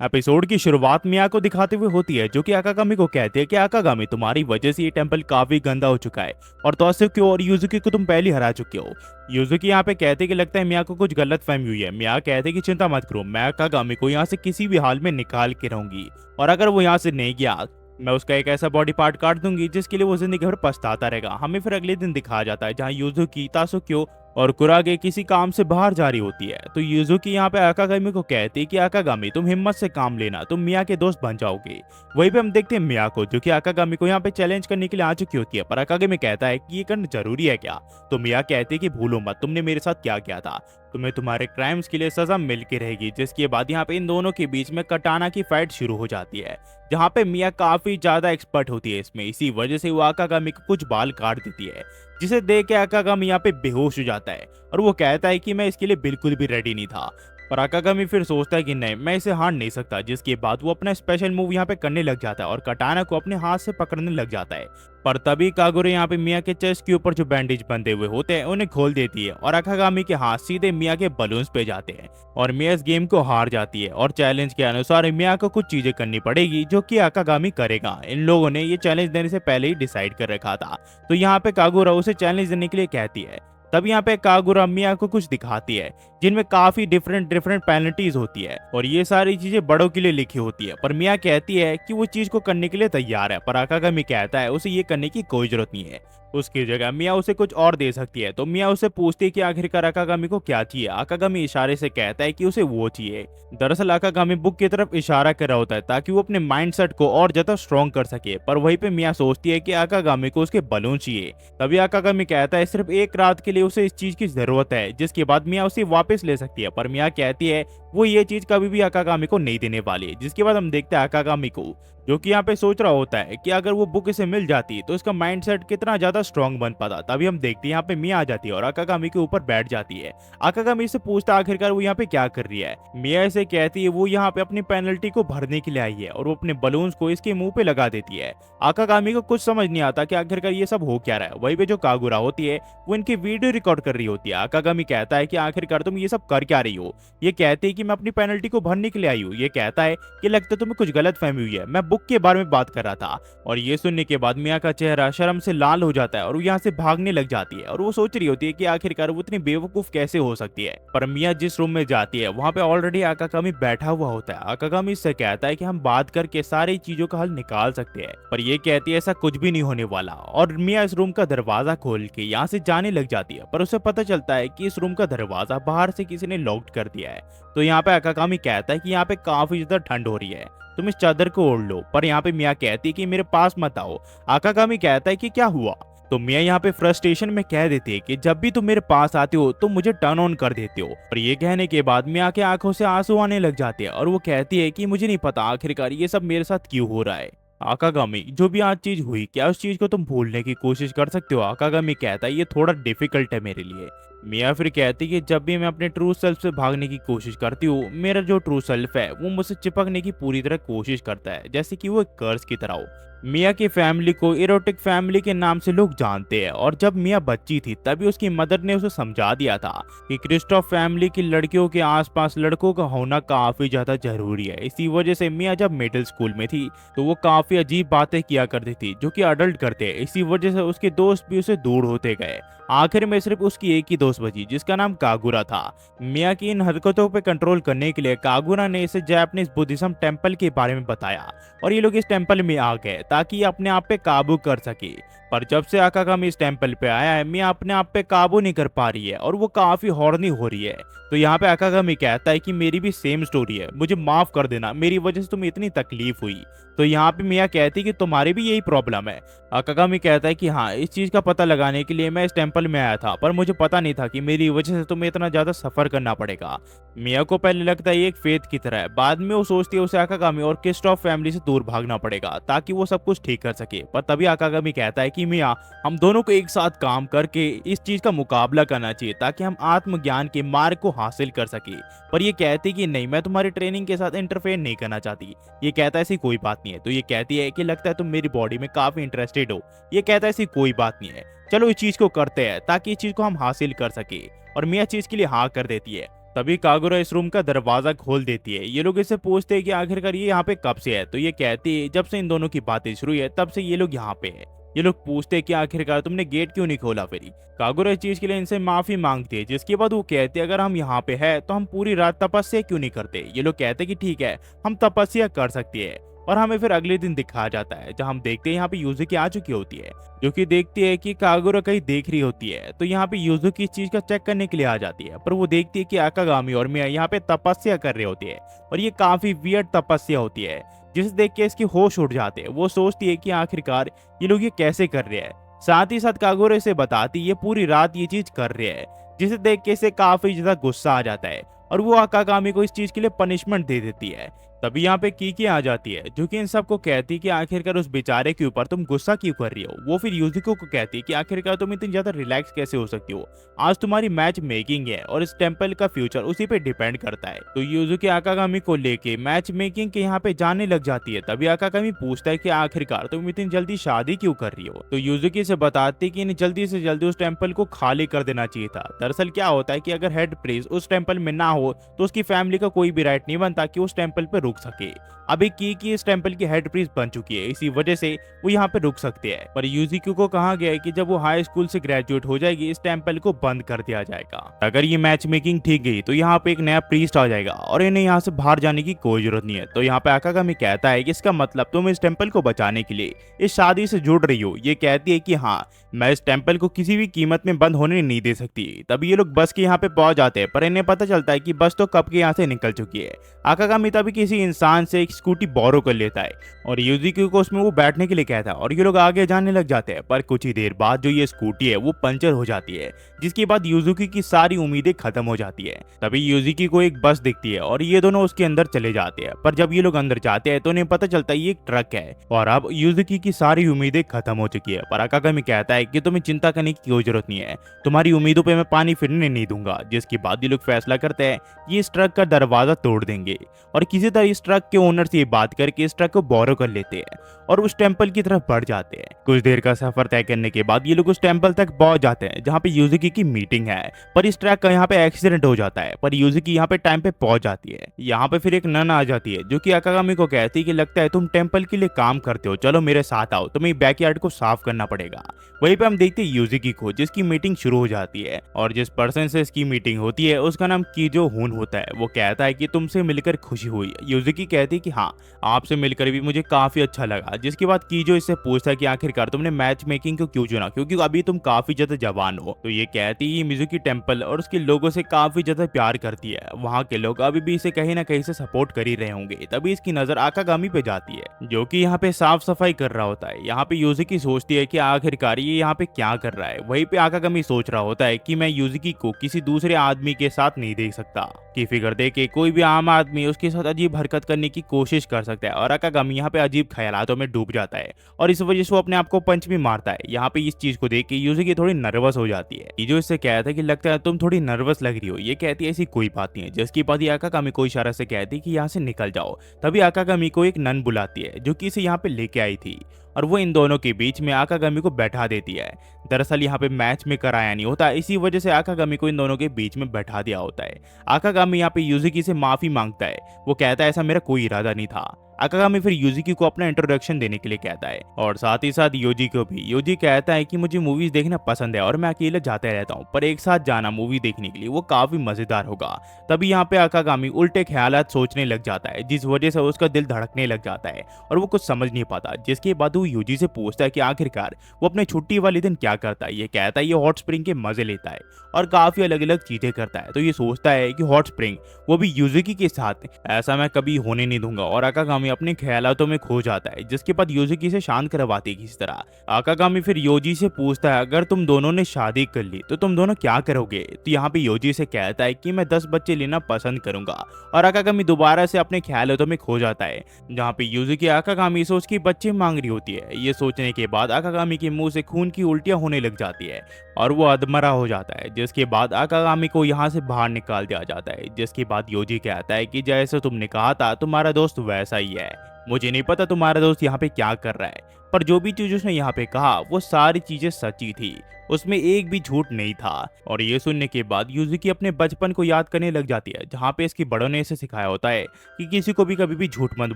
Episode की शुरुआत मिया को दिखाते हुए होती है, जो कि आकागामी को कहती है कि आकागामी तुम्हारी वजह से ये टेंपल काफी गंदा हो चुका है और तोशिको और यूजुकी को तुम पहले हरा चुके हो। यूजुकी यहाँ पे कहते कि लगता है मिया को कुछ गलत फहमी हुई है। मिया कहते कि चिंता मत करो, मैं आकागामी को यहाँ से किसी भी हाल में निकाल के रहूंगी और अगर वो यहाँ से नहीं गया मैं उसका एक ऐसा बॉडी पार्ट काट दूंगी जिसके लिए वो जिंदगी भर पछताता रहेगा। हमें फिर अगले दिन दिखाया जाता है जहाँ यूजुकी, तासुक्यो और कुरागे किसी काम से बाहर जा रही होती है। तो यूजुकी यहाँ पे आकागामी को कहती है कि आकागामी तुम हिम्मत से काम लेना, तुम मिया के दोस्त बन जाओगे। वहीं पे हम देखते हैं मिया को, जो कि आकागामी को यहाँ पे चैलेंज करने के लिए आ चुकी होती है, पर आकागामी कहता है कि ये करना जरूरी है क्या। तो मिया कहती है कि भूलो मत तुमने मेरे साथ क्या किया था, तुम्हें तुम्हारे क्राइम्स के लिए सजा मिल के रहेगी। जिसके बाद यहाँ पे इन दोनों के बीच में कटाना की फाइट शुरू हो जाती है, जहाँ पे मिया काफी ज्यादा एक्सपर्ट होती है इसमें। इसी वजह से वो आकागामी को कुछ बाल काट देती है, जिसे देख के आकागामी यहाँ पे बेहोश हो जाता है और वो कहता है कि मैं इसके लिए बिल्कुल भी रेडी नहीं था। पर आकागामी फिर सोचता है कि नहीं, मैं इसे हार नहीं सकता। जिसके बाद वो अपना स्पेशल मूव यहाँ पे करने लग जाता है और कटाना को अपने हाथ से पकड़ने लग जाता है। पर तभी कागुरे यहाँ पे मिया के चेस्ट के ऊपर जो बैंडेज बंधे हुए होते हैं उन्हें खोल देती है और आकागामी के हाथ सीधे मिया के बलून्स पे जाते हैं और मिया इस गेम को हार जाती है। और चैलेंज के अनुसार मिया को कुछ चीजें करनी पड़ेगी जो कि आकागामी करेगा। इन लोगों ने ये चैलेंज देने से पहले ही डिसाइड कर रखा था। तो यहाँ पे कागुरा उसे चैलेंज देने के लिए कहती है। तब यहाँ पे कागुरा मिया को कुछ दिखाती है जिनमें काफी डिफरेंट डिफरेंट पेनल्टीज होती है और ये सारी चीजें बड़ों के लिए लिखी होती है। पर मिया कहती है कि वो चीज को करने के लिए तैयार है, पर आकागामी कहता है उसे ये करने की कोई जरूरत नहीं है, उसकी जगह मिया उसे कुछ और दे सकती है। तो मिया उसे पूछती है कि आखिरकार आकागामी को क्या चाहिए। आकागामी इशारे से कहता है कि उसे वो चाहिए। दरअसल आकागामी बुक की तरफ इशारा कर रहा होता है ताकि वो अपने माइंडसेट को और ज्यादा स्ट्रॉन्ग कर सके, पर वहीं पे मिया सोचती है कि आकागामी को उसके बलून चाहिए। तभी आकागामी कहता है सिर्फ एक रात के लिए उसे इस चीज की जरूरत है, जिसके बाद मिया उसे वापस ले सकती है। पर मिया कहती है वो ये चीज कभी भी आकागामी को नहीं देने वाली है। जिसके बाद हम देखते हैं आकागामी को, जो कि यहाँ पे सोच रहा होता है कि अगर वो बुक इसे मिल जाती तो इसका माइंडसेट कितना ज्यादा स्ट्रांग बन पाता। तभी हम देखते हैं यहाँ पे मिया आ जाती है और आकागामी के ऊपर बैठ जाती है। आकागामी से पूछता आखिरकार वो यहाँ पे क्या कर रही है। मिया इसे कहती है वो यहाँ पे अपनी पेनल्टी को भरने के लिए आई है और वो अपने बलून्स को इसके मुंह पे लगा देती है। आकागामी को कुछ समझ नहीं आता कि आखिरकार ये सब हो क्या रहा है। वहीं पे जो कागुरा होती है वो इनकी वीडियो रिकॉर्ड कर रही होती है। आकागामी कहता है कि आखिरकार तुम ये सब कर क्या रही हो। ये कहती है कि मैं अपनी पेनल्टी को भरने के लिए आई हूँ। ये कहता है कि लगता है तुम्हें कुछ गलत फहमी हुई है, मैं बुक के बारे में बात कर रहा था। और ये सुनने के बाद मिया का चेहरा शर्म से लाल हो जाता है और वो यहाँ से भागने लग जाती है और वो सोच रही होती है कि आखिरकार वो इतनी बेवकूफ कैसे हो सकती है। पर मिया जिस रूम में जाती है वहाँ पे ऑलरेडी आकागामी बैठा हुआ होता है। आकागामी इससे कहता है कि हम बात करके सारी चीजों का हल निकाल सकते हैं, पर ये कहती है ऐसा कुछ भी नहीं होने वाला। और मिया इस रूम का दरवाजा खोल के यहाँ से जाने लग जाती है, पर उसे पता चलता है कि इस रूम का दरवाजा बाहर से किसी ने लॉक्ड कर दिया है। तो यहाँ पे आकागामी कहता है कि यहाँ पे काफी ज्यादा ठंड हो रही है, तुम इस चादर को ओढ़ लो। पर यहाँ पे मिया कहती है कि मेरे पास मत आओ। आकागामी कहता है कि क्या हुआ। तो मिया यहाँ पे फ्रस्ट्रेशन में कह देती है कि जब भी तुम मेरे पास आते हो तो मुझे टर्न ऑन कर देते हो। पर ये कहने के बाद मिया के आंखों से आंसू आने लग जाते हैं और वो कहती है कि मुझे नहीं पता आखिरकार ये सब मेरे साथ क्यों हो रहा है। आकागामी जो भी आज चीज हुई, क्या उस चीज को तुम भूलने की कोशिश कर सकते हो। आकागामी कहता है ये थोड़ा डिफिकल्ट है मेरे लिए। मिया फिर कहती है कि जब भी मैं अपने ट्रू सेल्फ से भागने की कोशिश करती हूँ, मेरा जो ट्रू सेल्फ है वो मुझसे चिपकने की पूरी तरह कोशिश करता है, जैसे कि वो एक कर्स की तरह हो। मिया की फैमिली को इरोटिक फैमिली के नाम से लोग जानते हैं और जब मिया बच्ची थी तभी उसकी मदर ने उसे समझा दिया था कि क्रिस्टोफ फैमिली की लड़कियों के आसपास लड़कों का होना काफी ज्यादा जरूरी है। इसी वजह से मिया जब मिडिल स्कूल में थी तो वो काफी अजीब बातें किया करती थी जो कि अडल्ट करते हैं। इसी वजह से उसके दोस्त भी उसे दूर होते गए। आखिर में सिर्फ उसकी एक ही दोस्त बची जिसका नाम कागुरा था। मिया की इन हरकतों पर कंट्रोल करने के लिए कागुरा ने इसे जापानीज बुद्धिज्म टेम्पल के बारे में बताया और ये लोग इस टेम्पल में आ गए ताकि ये अपने आप पे काबू कर सके। पर जब से आकागामी इस टेम्पल पे आया है मिया अपने आप पे काबू नहीं कर पा रही है और वो काफी हॉर्नी हो रही है। तो यहाँ पे आकागामी कहता है कि मेरी भी सेम स्टोरी है, मुझे माफ कर देना, मेरी वजह से तुम्हें इतनी तकलीफ हुई। तो यहाँ पे मिया कहती है कि तुम्हारी भी यही प्रॉब्लम है। आकागामी कहता है कि हाँ, इस चीज का पता लगाने के लिए मैं इस टेम्पल में आया था, पर मुझे पता नहीं था कि मेरी वजह से तुम्हें इतना ज्यादा सफर करना पड़ेगा। मिया को पहले लगता है ये एक फेथ की तरह है, बाद में वो सोचती है उसे आकागामी और क्रिस्टोफ फैमिली से दूर भागना पड़ेगा ताकि वो सब कुछ ठीक कर सके। पर तभी आकागामी कहता है कि मिया, हम दोनों को एक साथ काम करके इस चीज का मुकाबला करना चाहिए ताकि हम आत्मज्ञान के मार्ग को हासिल कर सके। पर ये कहती कि नहीं, मैं तुम्हारी ट्रेनिंग के साथ इंटरफेयर नहीं करना चाहती। ये कहता है ऐसी कोई बात नहीं है। तो ये कहती है कि लगता है तुम मेरी बॉडी में काफी इंटरेस्टेड हो। ये कहता है ऐसी कोई बात नहीं है, चलो इस चीज को करते हैं ताकि इस चीज को हम हासिल कर सके। और मिया चीज के लिए हाँ कर देती है। तभी कागुरा इस रूम का दरवाजा खोल देती है। ये लोग इससे पूछते हैं कि आखिरकार ये यहाँ पे कब से है, तो ये कहती है जब से इन दोनों की बातें शुरू हुई है तब से ये लोग यहाँ पे है। ये लोग पूछते हैं कि आखिरकार तुमने गेट क्यों नहीं खोला फिर। कागुरा इस चीज के लिए इनसे माफी मांगती है, जिसके बाद वो कहते हैं अगर हम यहाँ पे है तो हम पूरी रात तपस्या क्यों नहीं करते। ये लोग कहते हैं कि ठीक है, हम तपस्या कर सकती है। और हमें फिर अगले दिन दिखाया जाता है जहाँ हम देखते हैं यहाँ पे यूजुकी आ चुकी होती है, जो कि देखती है कि कागुरा कहीं देख रही होती है। तो यहाँ पे यूजुकी इस चीज का चेक करने के लिए आ जाती है, पर वो देखती है कि आकागामी और मिया यहाँ पे तपस्या कर रहे होती है और ये काफी वियर्ड तपस्या होती है, जिसे देख के इसके होश उड़ जाते हैं। वो सोचती है कि आखिरकार ये लोग ये कैसे कर रहे हैं। साथ ही साथ कागुरा इसे बताती ये पूरी रात ये चीज कर रहे हैं, जिसे देख के इसे काफी ज्यादा गुस्सा आ जाता है और वो आकागामी को इस चीज के लिए पनिशमेंट दे देती है। तभी यहाँ पे कीकी आ जाती है, जो कि इन सबको कहती है कि आखिरकार उस बेचारे के ऊपर तुम गुस्सा क्यों कर रही हो। वो फिर यूजुको को कहती है कि आखिरकार तुम इतनी ज्यादा रिलैक्स कैसे हो सकती हो, आज तुम्हारी मैच मेकिंग है और इस टेम्पल का फ्यूचर उसी पे डिपेंड करता है। तो यूजुकी आकागामी को लेके मैच मेकिंग के यहाँ पे जाने लग जाती है। तभी आकागामी पूछता है कि आखिरकार तुम इतनी जल्दी शादी क्यों कर रही हो। तो यूजुकी से बताती है कि इन्हें जल्दी से जल्दी उस टेम्पल को खाली कर देना चाहिए था। दरअसल क्या होता है कि अगर हेड प्रीस्ट उस टेम्पल में ना हो तो उसकी फैमिली का कोई भी राइट नहीं बनता कि उस टेम्पल पे रुक सके। अभी की इस टेम्पल की हेड प्रीस्ट बन चुकी है, इसी वजह से वो यहाँ पे रुक सकते हैं। पर यूजिक्यू को कहा गया है कि जब वो हाई स्कूल से ग्रेजुएट हो जाएगी इस टेम्पल को बंद कर दिया जाएगा। अगर ये मैच मेकिंग ठीक गई तो यहाँ पे एक नया प्रीस्ट आ जाएगा और इन्हें यहाँ से बाहर जाने की कोई जरूरत नहीं है। तो यहाँ पे आकागामी कहता है कि इसका मतलब तुम इस टेम्पल को बचाने के लिए इस शादी से जुड़ रही हो। ये कहती है कि हाँ, मैं इस टेम्पल को किसी भी कीमत में बंद होने नहीं दे सकती। तभी ये लोग बस के यहाँ पे पहुंच जाते हैं, पर इन्हें पता चलता है कि बस तो कब के यहाँ से निकल चुकी है। आकागामी तभी किसी इंसान से एक स्कूटी बोरो कर लेता है और यूजिक्यू को उसमें वो बैठने के लिए कहता है और ये लोग आगे जाने लग जाते हैं। पर कुछ ही देर बाद जो ये स्कूटी है वो पंचर हो जाती है, जिसके बाद यूजुकी की सारी उम्मीदें खत्म हो जाती है। तभी यूजुकी को एक बस दिखती है और ये दोनों उसके अंदर चले जाते हैं। पर जब ये लोग अंदर जाते हैं तो उन्हें पता चलता है ये एक ट्रक है और अब यूजुकी की सारी उम्मीदें खत्म हो चुकी है। पर आकागामी कहता है कि तुम्हें चिंता करने की कोई जरूरत नहीं है, तुम्हारी उम्मीदों पे मैं पानी फिरने नहीं दूंगा। जिसके बाद ये लोग फैसला करते हैं कि इस ट्रक का दरवाजा तोड़ देंगे और किसी तरह इस ट्रक के ओनर से बात करके इस ट्रक को बोरो कर लेते हैं और उस टेम्पल की तरफ बढ़ जाते हैं। कुछ देर का सफर तय करने के बाद ये लोग उस टेम्पल तक पहुंच जाते हैं जहाँ पे यूजुकी की मीटिंग है। पर इस ट्रक का यहाँ पे एक्सीडेंट हो जाता है, पर यूजुकी यहाँ पे टाइम पे पहुंच जाती है। यहाँ पे फिर एक नन आ जाती है जो कि आकागामी को कहती है कि लगता है तुम टेम्पल के लिए काम करते हो, चलो मेरे साथ आओ, तुम्हें बैकयार्ड को साफ करना पड़ेगा। वहीं पे हम देखते हैं यूजुकी को, जिसकी मीटिंग शुरू हो जाती है और जिस पर्सन से इसकी मीटिंग होती है उसका नाम कीजो हुन होता है। वो कहता है कि तुमसे मिलकर खुशी हुई। यूजुकी कहती है कि हाँ, आपसे मिलकर भी मुझे काफी अच्छा लगा। जिसके बाद कीजो इससे पूछता है कि आखिरकार तुमने मैच मेकिंग को क्यों चुना, क्योंकि अभी तुम काफी ज्यादा जवान हो। तो ये कहती है मिजुकी टेम्पल और उसके लोगों से काफी ज्यादा प्यार करती है, वहाँ के लोग अभी भी इसे कहीं ना कहीं से सपोर्ट कर ही रहे होंगे। तभी इसकी नजर आकागामी पे जाती है, जो कि यहाँ पे साफ सफाई कर रहा होता है। यहाँ पे यूजुकी सोचती है कि आखिरकार ये यहाँ पे क्या कर रहा है। वहीं पे आकागामी सोच रहा होता है कि मैं यूजुकी को किसी दूसरे आदमी के साथ नहीं देख सकता। की फिगर दे के कोई भी आम आदमी उसके साथ अजीब हरकत करने की कोशिश कर सकता है और आकागामी यहाँ पे अजीब ख्यालातों में डूब जाता है और इस वजह से वो अपने आप को पंच भी मारता है। यहाँ पे इस चीज को देख के यूजुकी थोड़ी नर्वस हो जाती है। ये जो इससे कहता है कि लगता है तुम थोड़ी नर्वस लग रही हो। ये कहती है ऐसी कोई बात नहीं है। जिसकी बात आकागामी को इशारा से कहती है कि यहाँ से निकल जाओ। तभी आकागामी को एक नन बुलाती है जो कि इसे यहाँ पे लेके आई थी और वो इन दोनों के बीच में आकागामी को बैठा देती है। दरअसल यहाँ पे मैच में कराया नहीं होता, इसी वजह से आकागामी को इन दोनों के बीच में बैठा दिया होता है। आकागामी यहाँ पे यूजुकी से माफी मांगता है। वो कहता है ऐसा मेरा कोई इरादा नहीं था। आकागामी फिर यूजुकी को अपना इंट्रोडक्शन देने के लिए कहता है और साथ ही साथ योजी को भी। योजी कहता है कि मुझे मूवीज देखना पसंद है और मैं अकेले जाते रहता हूँ, पर एक साथ जाना मूवी देखने के लिए वो काफी मजेदार होगा। तभी यहाँ पे आकागामी उल्टे ख्यालात सोचने लग जाता है, जिस वजह से उसका दिल धड़कने लग जाता है और वो कुछ समझ नहीं पाता। जिसके बाद वो योजी से पूछता है कि आखिरकार वो अपने छुट्टी वाले दिन क्या करता है। ये कहता है ये हॉट स्प्रिंग के मजे लेता है और काफी अलग अलग चीजें करता है। तो ये सोचता है कि हॉट स्प्रिंग वो भी यूजुकी के साथ, ऐसा मैं कभी होने नहीं दूंगा और आकागामी अपने ख्यालातों में खो जाता है। जिसके बाद यूजुकी से शांत करवाती है किसी तरह। आकागामी फिर योजी से पूछता है अगर तुम दोनों ने शादी कर ली तो तुम दोनों क्या करोगे। तो यहाँ पे योजी से कहता है कि मैं 10 बच्चे लेना पसंद करूंगा और आकागामी दोबारा से अपने ख्यालातों में खो जाता है, जहाँ पे यूजुकी आकागामी से उसकी बच्चे मांग रही होती है। ये सोचने के बाद आकागामी के मुंह से खून की उल्टियां होने लग जाती है और वो अधमरा हो जाता है। जिसके बाद आकागामी को यहाँ से बाहर निकाल दिया जाता है। जिसके बाद योजी कहता है कि जैसे तुमने कहा था तुम्हारा दोस्त वैसा ही है, मुझे नहीं पता तुम्हारा दोस्त यहाँ पे क्या कर रहा है, पर जो भी चीज उसने यहाँ पे कहा वो सारी चीजें सच्ची थी, उसमें एक भी झूठ नहीं था। और ये सुनने के बाद यूजुकी अपने बचपन को याद करने लग जाती है, जहाँ पे इसकी बड़ों ने इसे सिखाया होता है कि किसी को भी कभी भी झूठ मत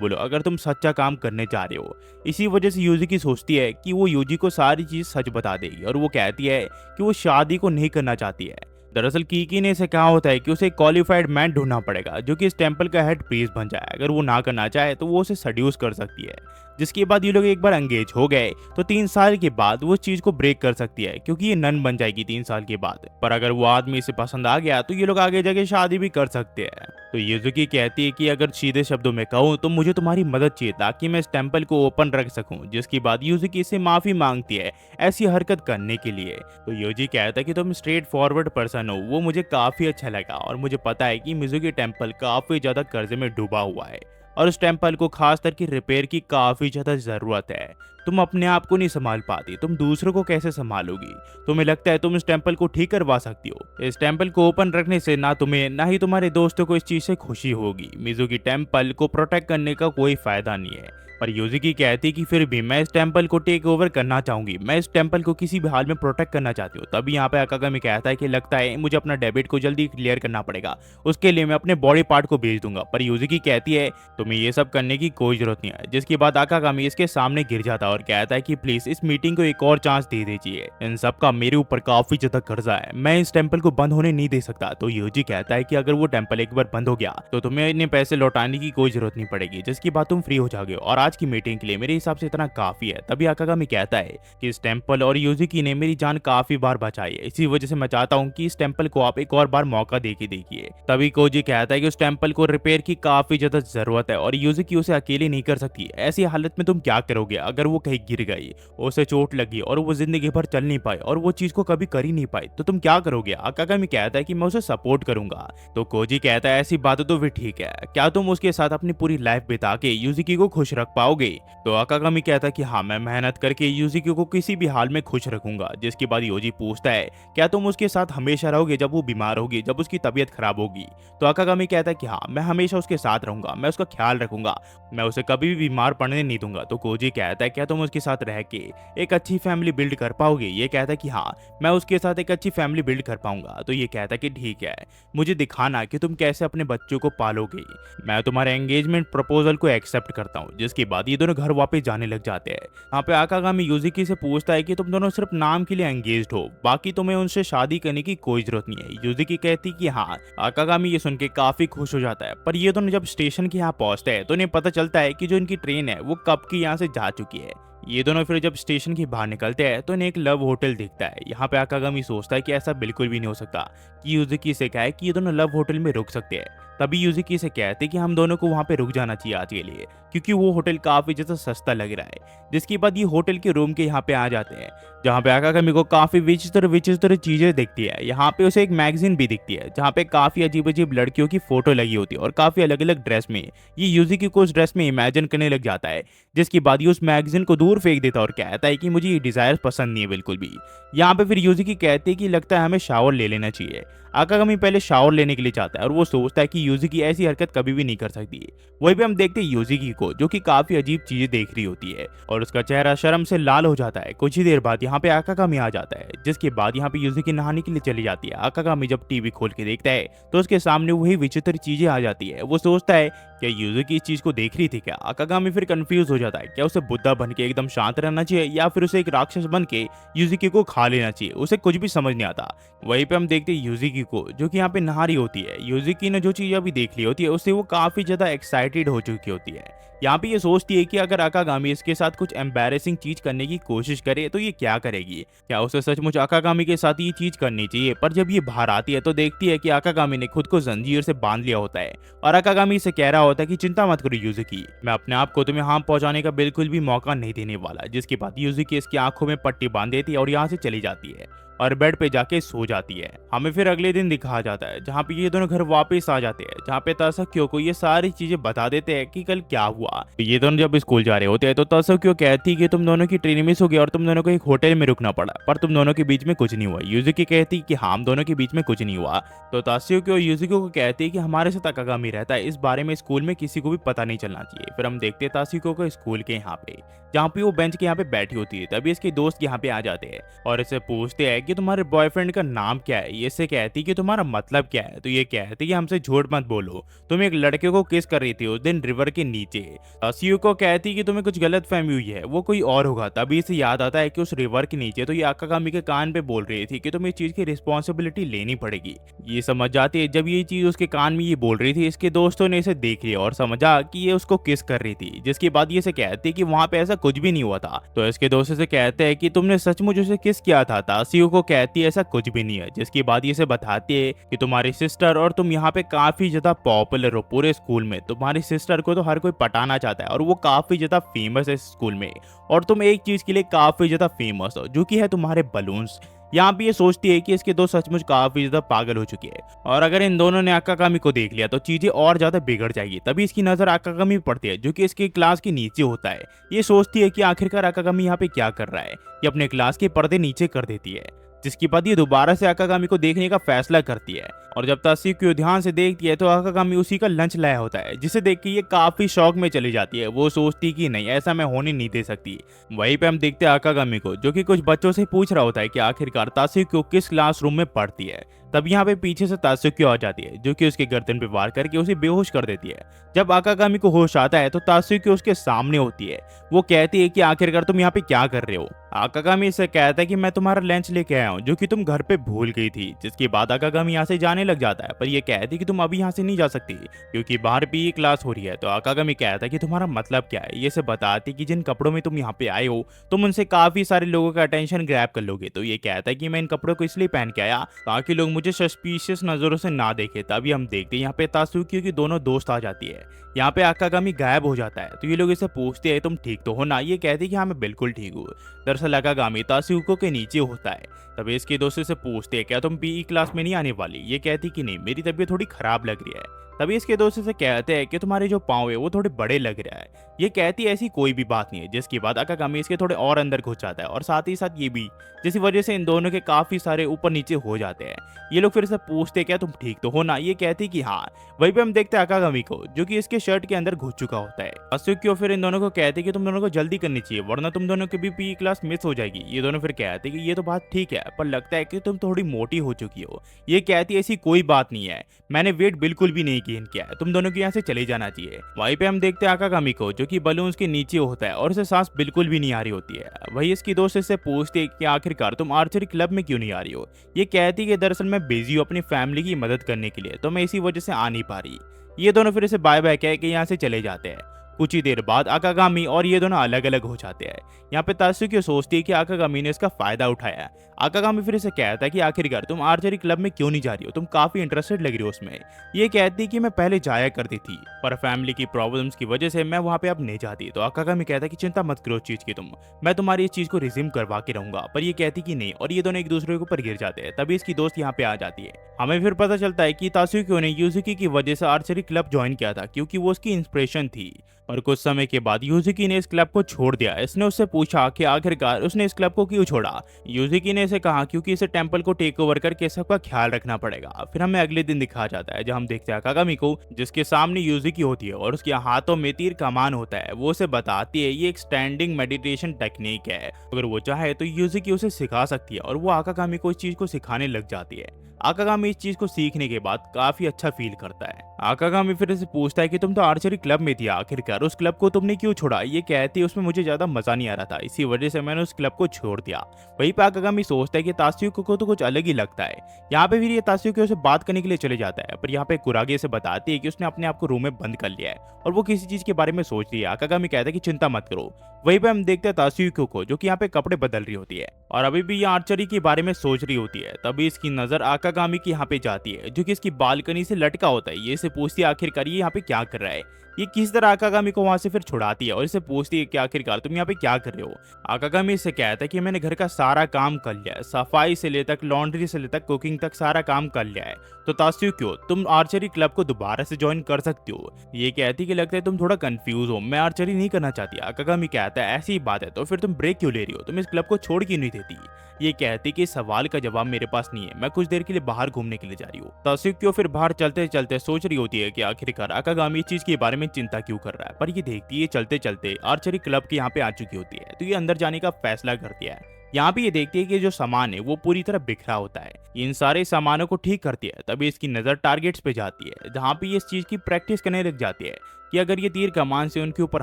बोलो अगर तुम सच्चा काम करने जा रहे हो। इसी वजह से यूजुकी सोचती है कि वो यूजी को सारी चीज सच बता देगी, और वो कहती है कि वो शादी को नहीं करना चाहती है। दरअसल कीकी ने इसे कहा होता है कि उसे क्वालिफाइड मैन ढूंढना पड़ेगा जो कि इस टेंपल का हेड प्रीस्ट बन जाए। अगर वो ना करना चाहे तो वो उसे सड्यूस कर सकती है, जिसके बाद ये लोग एक बार एंगेज हो गए तो 3 साल के बाद वो चीज को ब्रेक कर सकती है, क्योंकि ये नन बन जाएगी 3 साल के बाद। पर अगर वो आदमी इसे पसंद आ गया तो ये लोग आगे जाके शादी भी कर सकते हैं। तो यूजुकी कहती है कि अगर सीधे शब्दों में कहूँ तो मुझे तुम्हारी मदद चाहिए ताकि मैं इस टेंपल को ओपन रख सकूं। जिसके बाद यूजुकी इससे माफी मांगती है ऐसी हरकत करने के लिए। तो यूजी कहता है कि तुम स्ट्रेट फॉरवर्ड पर्सन हो, वो मुझे काफी अच्छा लगा, और मुझे पता है कि मिजुकी टेंपल काफी ज्यादा कर्जे में डूबा हुआ है और उस टेंपल को खास करके रिपेयर की काफी ज्यादा जरूरत है। तुम अपने आप को नहीं संभाल पाती, तुम दूसरों को कैसे संभालोगी? तुम्हें लगता है तुम इस टेंपल को ठीक करवा सकती हो? इस टेंपल को ओपन रखने से ना तुम्हें ना ही तुम्हारे दोस्तों को इस चीज से खुशी होगी। मिजुकी टेंपल को प्रोटेक्ट करने का कोई फायदा नहीं है। पर यूजुकी कहती कि फिर भी मैं इस टेंपल को टेक ओवर करना चाहूंगी, मैं इस टेंपल को किसी भी हाल में प्रोटेक्ट करना चाहती हूँ। तभी यहाँ पे अकागामी कहता है कि लगता है मुझे अपना डेबिट को जल्दी क्लियर करना पड़ेगा, उसके लिए मैं अपने बॉडी पार्ट को भेज दूंगा। पर यूजुकी कहती है तुम्हें ये सब करने की कोई जरूरत नहीं है। जिसके बाद अकागामी इसके सामने गिर जाता है और कहता है कि प्लीज इस मीटिंग को एक और चांस दे दीजिए, इन सब का मेरे ऊपर काफी ज्यादा कर्जा है, मैं इस टेंपल को बंद होने नहीं दे सकता। तो यूजी कहता है कि अगर वो टेंपल एक बार बंद हो गया तो तुम्हें इतने पैसे लौटाने की कोई जरूरत नहीं पड़ेगी, जिसके बाद तुम फ्री हो जाओगे, और आज की मीटिंग के लिए मेरे हिसाब से इतना काफी है। तभी अकागामी कहता है कि इस टेंपल और यूजुकी ने मेरी जान काफी बार बचाई है, इसी वजह से मैं चाहता हूँ कि इस टेंपल को आप एक और बार मौका दे के देखिए। तभी कोजी कहता है कि उस टेंपल को रिपेयर की काफी ज्यादा जरूरत है और यूजुकी उसे अकेले नहीं कर सकती। ऐसी हालत में तुम क्या करोगे अगर वो कहीं गिर गई, उसे चोट लगी और वो जिंदगी भर चल नहीं पाई और वो चीज को कभी कर ही नहीं पाई, तो तुम क्या करोगे? अकागामी कहता है कि मैं उसे सपोर्ट करूंगा। तो कोजी कहता है ऐसी बात तो फिर ठीक है, क्या तुम उसके साथ अपनी पूरी लाइफ बिता के यूजुकी को खुश रख पाओगे? तो अकागामी कहता है कि हाँ, मैं मेहनत करके यूजुकी को किसी भी हाल में खुश रखूंगा। जिसके बाद योजी पूछता है क्या तुम उसके साथ हमेशा रहोगे जब वो बीमार होगी, जब उसकी तबीयत खराब होगी? तो अकागामी कहता है कि हाँ, मैं हमेशा उसके साथ रहूंगा, मैं उसका ख्याल रखूंगा, मैं उसे कभी भी बीमार पड़ने नहीं दूंगा। तो कोजी कहता है क्या तुम उसके साथ रह के एक अच्छी फैमिली बिल्ड कर पाओगे? ये कहता है कि हाँ, मैं उसके साथ एक अच्छी फैमिली बिल्ड कर पाऊंगा। तो ये कहता है कि ठीक है, मुझे दिखाना कि तुम कैसे अपने बच्चों को पालोगे, मैं तुम्हारे एंगेजमेंट प्रपोजल को एक्सेप्ट करता हूँ। जिसके बाद ये दोनों घर वापस जाने लग जाते हैं। यहाँ पे अकागामी यूजुकी से पूछता है कि तुम दोनों सिर्फ नाम के लिए एंगेज्ड हो, बाकी तुम्हें उनसे शादी करने की कोई जरूरत नहीं है। यूजुकी कहती कि हाँ। अकागामी ये सुन के काफी खुश हो जाता है। पर ये दोनों जब स्टेशन के यहाँ पहुंचते हैं तो इन्हें पता चलता है कि जो इनकी ट्रेन है वो कब की यहाँ से जा चुकी है। ये दोनों फिर जब स्टेशन के बाहर निकलते हैं तो इन्हें एक लव होटल दिखता है। यहाँ पे अकागामी सोचता है कि ऐसा बिल्कुल भी नहीं हो सकता कि यूजुकी से कहे कि ये दोनों लव होटल में रुक सकते हैं। तभी यूजुकी से कहते कि हम दोनों को वहाँ पे रुक जाना चाहिए आज के लिए, क्योंकि वो होटल काफी ज्यादा सस्ता लग रहा है। जिसके बाद ये होटल के रूम के यहाँ पे आ जाते हैं, जहाँ पे अकागामी को काफी विचित्र चीजें दिखती है। यहाँ पे उसे एक मैगजीन भी दिखती है जहाँ पे काफी अजीब अजीब लड़कियों की फोटो लगी होती है और काफी अलग अलग ड्रेस में। ये यूजुकी को उस ड्रेस में इमेजिन करने लग जाता है। जिसके बाद ये उस मैगजीन को दूर फेंक देता है और कहता है कि मुझे ये डिजायर पसंद नहीं है बिल्कुल भी। यहाँ पे फिर यूजुकी कहती है कि लगता है हमें शावर ले लेना चाहिए। अकागामी पहले शावर लेने के लिए जाता है और वो सोचता है कि यूजुकी ऐसी हरकत कभी भी नहीं कर सकती। वहीं पे हम देखते हैं यूजुकी को, जो कि काफी अजीब चीजें देख रही होती है और उसका चेहरा शर्म से लाल हो जाता है। कुछ ही देर बाद यहाँ पे अकागामी आ जाता है। जिसके बाद यहाँ पे यूजुकी नहाने के लिए चली जाती है। अकागामी जब टीवी खोल के देखता है तो उसके सामने वही विचित्र चीजें आ जाती है। वो सोचता है क्या यूजुकी इस चीज को देख रही थी क्या? अकागामी फिर कंफ्यूज हो जाता है, क्या उसे बुद्धा बन के एकदम शांत रहना चाहिए या फिर उसे एक राक्षस बन के यूजुकी को खा लेना चाहिए? उसे कुछ भी समझ नहीं आता। वहीं पे हम देखते हैं यूजुकी को, जो कि यहाँ पे नहा रही होती है। यूजुकी ने जो चीज अभी देख ली होती है उससे वो काफी ज्यादा एक्साइटेड हो चुकी होती है। यहाँ पे ये सोचती है कि अगर अकागामी इसके साथ कुछ एम्बैरेसिंग चीज करने की कोशिश करे तो ये क्या करेगी, क्या उसे सचमुच अकागामी के साथ ये चीज करनी चाहिए? पर जब ये बाहर आती है तो देखती है कि अकागामी ने खुद को जंजीर से बांध लिया होता है और अकागामी से कह रहा होता है कि चिंता मत करो यूजुकी, मैं अपने आप को तुम्हें हार्म पहुंचाने का बिल्कुल भी मौका नहीं देने वाला। जिसके बाद यूजुकी इसकी आंखों में पट्टी बांध देती है और यहाँ से चली जाती है। और बेड पे जाके सो जाती है। हमें फिर अगले दिन दिखाया जाता है जहाँ पे ये दोनों घर वापस आ जाते हैं, जहाँ पे तासुक्यो को ये सारी चीजें बता देते हैं कि कल क्या हुआ। तो ये दोनों जब स्कूल जा रहे होते हैं तो तासुक्यो कहती है कि तुम दोनों की ट्रेन मिस हो गई और तुम दोनों को एक होटल में रुकना पड़ा, पर तुम दोनों के बीच में कुछ नहीं हुआ। यूजुकी कहती कि हाँ, हम दोनों के बीच में कुछ नहीं हुआ। तो तासुक्यो यूजुकी को कहती है कि हमारे साथ अकागामी रहता है, इस बारे में स्कूल में किसी को भी पता नहीं चलना चाहिए। फिर हम देखते हैं तासुक्यो को स्कूल के यहाँ पे, जहाँ पे वो बेंच के यहाँ पे बैठी होती है। तभी इसके दोस्त यहाँ पे आ जाते हैं और इसे पूछते हैं कि तुम्हारे बॉयफ्रेंड का नाम क्या है। ये इससे कहती कि तुम्हारा मतलब क्या है। तो ये कहती कि हमसे झूठ मत बोलो, तुम एक लड़के को किस कर रही थी उस दिन रिवर के नीचे। तासुक्यो कहती कि तुम्हें कुछ गलत फहमी हुई है, वो कोई और होगा। तभी इसे याद आता है कि उस रिवर के नीचे तो ये अकागामी के कान पे बोल रही थी कि तुम्हें इस चीज की रिस्पॉन्सिबिलिटी लेनी पड़ेगी। ये समझ जाती है जब ये चीज उसके कान में ये बोल रही थी, इसके दोस्तों ने इसे देख लिया और समझा कि ये उसको किस कर रही थी। जिसके बाद ये इसे कहती है कि वहां पे ऐसा कुछ भी नहीं हुआ था। तो इसके दोस्त से कहते हैं कि तुमने सचमुच उसे किस किया था। तासुक्यो को कहती है ऐसा कुछ भी नहीं है। जिसके बाद ये इसे बताती है कि तुम्हारी सिस्टर और तुम यहाँ पे काफी ज्यादा पॉपुलर हो पूरे स्कूल में। तुम्हारी सिस्टर को तो हर कोई पटाना चाहता है और वो काफी ज्यादा फेमस है स्कूल में, और तुम एक चीज के लिए काफी ज्यादा फेमस हो जो कि है तुम्हारे बलून्स। यहाँ पे ये सोचती है कि इसके दोस्त सचमुच काफी ज्यादा पागल हो चुके हैं और अगर इन दोनों ने अकागामी को देख लिया तो चीजें और ज्यादा बिगड़ जाएगी। तभी इसकी नजर अकागामी पे पड़ती है जो कि इसकी क्लास के नीचे होता है। ये सोचती है कि आखिरकार अकागामी यहाँ पे क्या कर रहा है। ये अपने क्लास के पर्दे नीचे कर देती है, जिसके बाद ये दोबारा से अकागामी को देखने का फैसला करती है। और जब तासुक्यो ध्यान से देखती है तो अकागामी उसी का लंच लाया होता है, जिसे देख के ये काफी शौक में चली जाती है। वो सोचती कि नहीं, ऐसा मैं होने नहीं दे सकती। वहीं पे हम देखते हैं अकागामी को जो कि कुछ बच्चों से पूछ रहा होता है कि आखिरकार तासुक्यो किस क्लासरूम में पढ़ती है। तब यहाँ पे पीछे से तासुक्यो आ जाती है जो कि उसके गर्दन पे वार करके उसे बेहोश कर देती है। जब अकागामी को होश आता है तो तासुक्यो उसके सामने होती है। वो कहती है कि आखिरकार तुम यहाँ पे क्या कर रहे हो। अकागामी से कहता है कि मैं तुम्हारा लंच लेके आया हूँ जो कि तुम घर पे भूल गई थी। जिसके बाद अकागामी यहाँ से जाने लग जाता है, पर ये कहती कि तुम अभी यहाँ से नहीं जा सकती क्योंकि बाहर भी क्लास हो रही है। तो अकागामी कहता है कि तुम्हारा मतलब क्या है। ये से बताती कि जिन कपड़ों में तुम यहाँ पे आए हो तुम उनसे काफी सारे लोगों का अटेंशन ग्रैब कर लोगे। तो ये कहता है कि मैं इन कपड़ों को इसलिए पहन के आया ताकि लोग मुझे सस्पिशियस नजरों से ना देखे। तभी हम देखते हैं यहाँ पे तासुक्यो की दोनों दोस्त आ जाती है। यहाँ पे अकागामी गायब हो जाता है तो ये लोग इसे पूछते हैं तुम ठीक तो हो ना। ये कहती कि हाँ, मैं बिल्कुल ठीक हूँ। दरअसल अकागामी तासुक्यो के नीचे होता है। तभी इसके दोस्त से पूछते हैं क्या तुम पीई क्लास में नहीं आने वाली। ये कहती कि नहीं, मेरी तबीयत थोड़ी खराब लग रही है। तभी इसके दोस्त से कहते हैं कि तुम्हारे जो पाँव है वो थोड़े बड़े लग रहा है। ये कहती ऐसी कोई भी बात नहीं है। जिसके बाद अकागामी इसके थोड़े और अंदर घुस जाता है और साथ ही साथ ये भी, जिस वजह से इन दोनों के काफी सारे ऊपर नीचे हो जाते हैं। ये लोग फिर से पूछते क्या तुम ठीक तो हो ना। ये कहती कि हाँ। वहीं पे हम देखते हैं अकागामी को जो कि इसके शर्ट के अंदर घुस चुका होता है। तासुक्यो फिर इन दोनों को कहते कि तुम दोनों को जल्दी करनी चाहिए वरना तुम दोनों की भी पीई क्लास मिस हो जाएगी। ये दोनों फिर कहते कि ये तो बात ठीक है, पर लगता है कि तुम थोड़ी मोटी हो चुकी हो। ये कहती ऐसी कोई बात नहीं है, मैंने वेट बिल्कुल भी नहीं गेन किया है, तुम दोनों को यहाँ से चले जाना चाहिए। वहीं पे हम देखते हैं अकागामी को जो कि बलून्स के नीचे होता है और उसे सांस बिल्कुल भी नहीं आ रही होती है। वही इसकी दोस्त इससे पूछती है कि आखिरकार तुम आर्चरी क्लब में क्यों नहीं आ रही हो। ये कहती कि दरअसल मैं बिजी हूँ अपनी फैमिली की मदद करने के लिए, तो मैं इसी वजह से आ नहीं पा रही। ये दोनों फिर इसे बाय बाय कह के यहाँ से चले जाते हैं। कुछ ही देर बाद अकागामी और ये दोनों अलग अलग हो जाते हैं। यहाँ पे तासुक्यो सोचती है कि अकागामी ने इसका फायदा उठाया। अकागामी फिर इसे कहता है कि आखिरकार तुम आर्चरी क्लब में क्यों नहीं जा रही हो, तुम काफी इंटरेस्टेड लग रही हो उसमें। ये कहती कि मैं पहले जाया करती थी पर फैमिली की प्रॉब्लम्स की वजह से मैं वहाँ पे अब नहीं जाती। तो अकागामी कहता है कि चिंता मत करो उस चीज की, मैं तुम्हारी इस चीज को रिज्यूम करवा के रहूंगा। पर ये कहती कि नहीं और ये दोनों एक दूसरे के ऊपर गिर जाते हैं। तभी इसकी दोस्त यहाँ पे आ जाती है। हमें फिर पता चलता है कि तासुक्यो ने यूजुकी की वजह से आर्चरी क्लब ज्वाइन किया था क्योंकि वो उसकी इंस्पिरेशन थी। और कुछ समय के बाद यूजुकी ने इस क्लब को छोड़ दिया। इसने उससे पूछा कि आखिरकार उसने इस क्लब को क्यों छोड़ा। यूजुकी ने इसे कहा क्योंकि इसे टेंपल को टेक ओवर करके सबका ख्याल रखना पड़ेगा। फिर हमें अगले दिन दिखाया जाता है जहां हम देखते हैं अकागामी को जिसके सामने यूजुकी होती है और उसके हाथों में तीर कमान होता है। वो उसे बताती है ये एक स्टैंडिंग मेडिटेशन टेक्निक है, अगर वो चाहे तो यूजुकी उसे सिखा सकती है और वो अकागामी को इस चीज को सिखाने लग जाती है। अकागामी इस चीज को सीखने के बाद काफी अच्छा फील करता है। अकागामी फिर से पूछता है कि तुम तो आर्चरी क्लब में थी, आखिरकार उस क्लब को तुमने क्यों छोड़ा। ये कहती है उसमें मुझे ज्यादा मजा नहीं आ रहा था, इसी वजह से मैंने उस क्लब को छोड़ दिया। वहीं पे अकागामी सोचता है कि तासुक्यो को तो कुछ अलग ही लगता है। यहाँ पे फिर ये तासुक्यो से बात करने के लिए चले जाता है, पर यहाँ पे कुरागे से बताती है कि उसने अपने आप को रूम में बंद कर लिया है और वो किसी चीज के बारे में सोच रही है। अकागामी कहता है कि चिंता मत करो। वहीं पे हम देखते हैं तासुक्यो को जो कि यहाँ पे कपड़े बदल रही होती है और अभी भी ये आर्चरी के बारे में सोच रही होती है। तभी इसकी नजर अकागामी की यहाँ पे जाती है जो कि इसकी बालकनी से लटका होता है। ये इसे पूछती है आखिरकार ये यहाँ पे क्या कर रहा है। ये किस तरह आकागामी को वहां से फिर छुड़ाती है और इसे पूछती है कि आखिरकार तुम यहाँ पे क्या कर रहे हो। आकागामी इससे कहता है कि मैंने घर का सारा काम कर लिया है, सफाई से ले तक, लॉन्ड्री से ले तक, कुकिंग तक सारा काम कर लिया है। तो तात्सुकियो, तुम आर्चरी क्लब को दोबारा से ज्वाइन कर सकती हो। ये कहती कि लगता है तुम थोड़ा कंफ्यूज हो, मैं आर्चरी नहीं करना चाहती। आकागामी कहता है ऐसी ही बात है तो फिर तुम ब्रेक क्यों ले रही हो, तुम इस क्लब को छोड़ क्यों नहीं देती। ये कहती कि सवाल का जवाब मेरे पास नहीं है, मैं कुछ देर के लिए बाहर घूमने के लिए जा रही हूँ। तात्सुकियो फिर बाहर चलते चलते सोच रही होती है कि आखिरकार आकागामी इस चीज के बारे में चिंता क्यों कर रहा है, पर ये देखती है चलते चलते आर्चरी क्लब के यहाँ पे आ चुकी होती है, तो ये अंदर जाने का फैसला करती है। यहाँ पे ये देखती है कि जो सामान है वो पूरी तरह बिखरा होता है। इन सारे सामानों को ठीक करती है, तभी इसकी नजर टारगेट्स पे जाती है, जहाँ पे ये इस चीज की प्रैक्टिस करने लग जाती है कि अगर ये तीर कमान से उनके ऊपर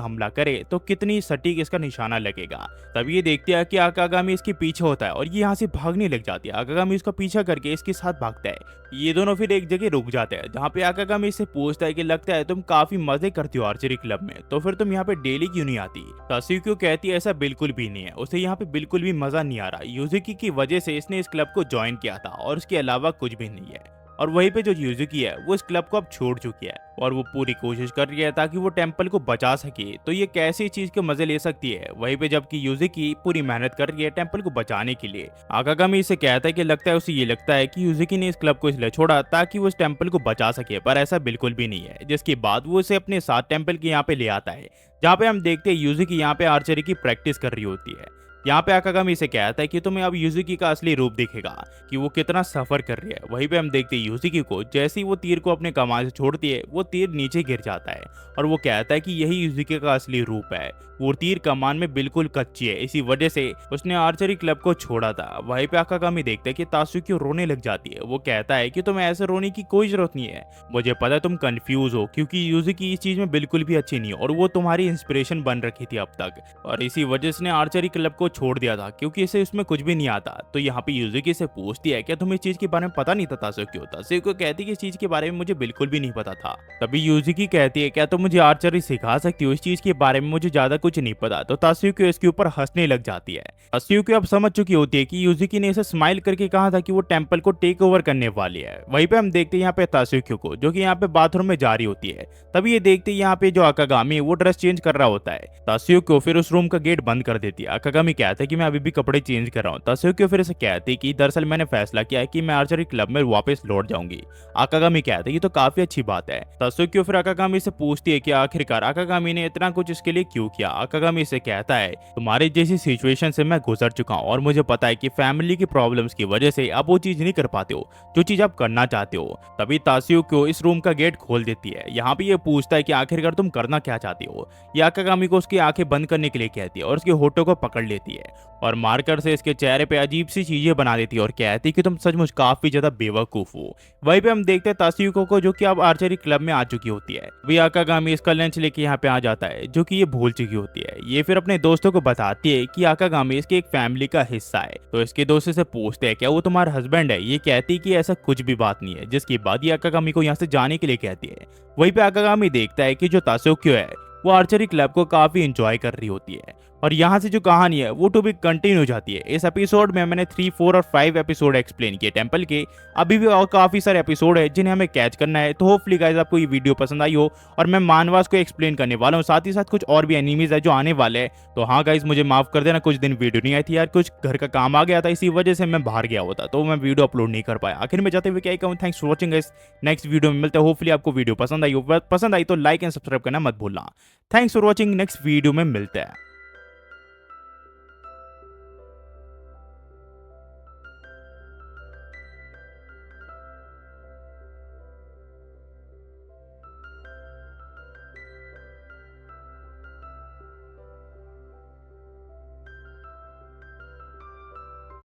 हमला करे तो कितनी सटीक इसका निशाना लगेगा। तभी ये देखती है कि आकागामी इसके पीछे होता है और ये यहाँ से भागने लग जाती है। आकागामी इसका पीछा करके इसके साथ भागता है। ये दोनों फिर एक जगह रुक जाते हैं, जहाँ पे आकागामी इससे पूछता है कि लगता है तुम काफी मजे करती हो आर्चरी क्लब में, तो फिर तुम यहाँ पे डेली क्यों नहीं आती। तात्सुकियो कहती है ऐसा बिल्कुल भी नहीं है, उसे यहाँ पे बिल्कुल भी मजा नहीं आ रहा। यूजुकी की वजह से इसने इस क्लब को ज्वाइन किया था और उसके अलावा कुछ भी नहीं है। और वहीं पे जो यूजुकी है वो इस क्लब को अब छोड़ चुकी है और वो पूरी कोशिश कर रही है ताकि वो टेम्पल को बचा सके। तो ये कैसी चीज के मजे ले सकती है, वहीं पे जबकि यूजुकी पूरी मेहनत कर रही है टेम्पल को बचाने के लिए। आकागामी इसे कहता है कि लगता है उसे ये लगता है कि यूजुकी ने इस क्लब को इसलिए छोड़ा ताकि वो इस टेम्पल को बचा सके, पर ऐसा बिल्कुल भी नहीं है। जिसके बाद वो इसे अपने साथ टेम्पल के यहाँ पे ले आता है, जहाँ पे हम देखते हैं यूजुकी यहाँ पे आर्चरी की प्रैक्टिस कर रही होती है। यहाँ पे आकागामी से कहता है कि तुम्हें अब यूजुकी का असली रूप दिखेगा कि वो कितना सफर कर रही है। वहीं पे हम देखते हैं यूजुकी को, जैसे ही वो तीर को अपने कमान से छोड़ती है वो तीर नीचे गिर जाता है और वो कहता है कि यही यूजुकी का असली रूप है। वो तीर कमान में बिल्कुल कच्ची है, इसी वजह से उसने आर्चरी क्लब को छोड़ा था। वहीं पे आकागामी देखते हैं कि तात्सुकियो रोने लग जाती है। वो कहता है कि तुम्हें ऐसे रोने की कोई जरूरत नहीं है, मुझे पता है तुम कंफ्यूज हो क्योंकि यूजुकी इस चीज में बिल्कुल भी अच्छी नहीं है और वो तुम्हारी इंस्पिरेशन बन रखी थी अब तक, और इसी वजह से आर्चरी क्लब को छोड़ दिया था क्योंकि इसे उसमें कुछ भी नहीं आता। तो यहाँ पे यूजुकी से पूछती है क्या तुम्हें इस चीज के बारे में पता नहीं था तात्सुकियो। तात्सुकियो कहती है कि इस चीज के बारे में मुझे बिल्कुल भी नहीं पता था। तभी यूजुकी कहती है क्या तुम मुझे आर्चरी सिखा सकती हो, इस चीज के बारे में मुझे ज्यादा कुछ नहीं पता। तो तात्सुकियो इसके ऊपर हंसने लग जाती है। तात्सुकियो अब समझ चुकी होती है कि यूजुकी ने इसे स्माइल करके कहा था कि वो टेम्पल को टेक ओवर करने वाली है। वहीं पे हम देखते हैं यहाँ पे तात्सुकियो को, जो कि यहाँ पे बाथरूम में जा रही होती है। तभी ये देखते हैं यहाँ पे जो आकागामी है वो ड्रेस चेंज कर रहा होता है। तात्सुकियो फिर उस रूम का गेट बंद कर देती है। आकागामी कहता है कि मैं अभी भी कपड़े चेंज कर रहा हूँ। तात्सुकियो फिर इसे कहती है कि दरअसल मैंने फैसला किया है कि मैं आर्चरी क्लब में वापस लौट जाऊंगी। आकागामी कहता है ये तो काफी अच्छी बात है। तात्सुकियो फिर आकागामी से पूछती है कि आखिरकार आकागामी ने इतना कुछ इसके लिए क्यों किया। आकागामी से कहता है तुम्हारे जैसी सिचुएशन से मैं गुजर चुका हूँ और मुझे पता है कि फैमिली की प्रॉब्लम्स की वजह से आप वो चीज नहीं कर पाते हो जो चीज आप करना चाहते हो। तभी तात्सुकियो इस रूम का गेट खोल देती है। यहाँ पे ये पूछता है कि आखिरकार तुम करना क्या चाहती हो। ये आकागामी को उसकी आंखें बंद करने के लिए कहती है और उसके होठों को पकड़ लेती है और मार्कर से इसके चेहरे पे अजीब सी चीजें बना देती है और कहती है कि तुम सचमुच काफी ज्यादा बेवकूफ हो। वहीं पे हम देखते हैं तात्सुकियो को, जो कि अब आर्चरी क्लब में आ चुकी होती है। वही आकागामी इसका लंच लेके यहाँ पे आ जाता है, जो कि ये भूल चुकी होती है। ये फिर अपने दोस्तों को बताती है कि आकागामी इसके एक फैमिली का हिस्सा है। तो इसके दोस्त से पूछते हैं क्या वो तुम्हारा हस्बैंड है। ये कहती है कि ऐसा कुछ भी बात नहीं है, जिसके बाद ये आकागामी को यहाँ से जाने के लिए कहती है। वहीं पे आकागामी देखता है कि जो तात्सुकियो है वो आर्चरी क्लब को काफी एंजॉय कर रही होती है और यहाँ से जो कहानी है वो टू बी कंटिन्यू हो जाती है। इस एपिसोड में मैंने 3, 4 और 5 एपिसोड एक्सप्लेन किए टेम्पल के। अभी भी और काफी सारे एपिसोड है जिन्हें हमें कैच करना है। तो होपफुली गाइस आपको ये वीडियो पसंद आई हो और मैं मानवास को एक्सप्लेन करने वाला हूँ, साथ ही साथ कुछ और भी एनिमीज है जो आने वाले हैं। तो हाँ गाइस मुझे माफ कर देना, कुछ दिन वीडियो नहीं आई थी यार, कुछ घर का काम आ गया था, इसी वजह से मैं बाहर गया होता तो मैं वीडियो अपलोड नहीं कर पाया। आखिर में जाते हुए क्या कहूँ, thanks for watching guys. Next video में मिलते हैं। होपफुली आपको वीडियो पसंद आई हो, पसंद आई तो लाइक एंड सब्सक्राइब करना मत भूलना। Thanks for watching, next video में मिलते हैं।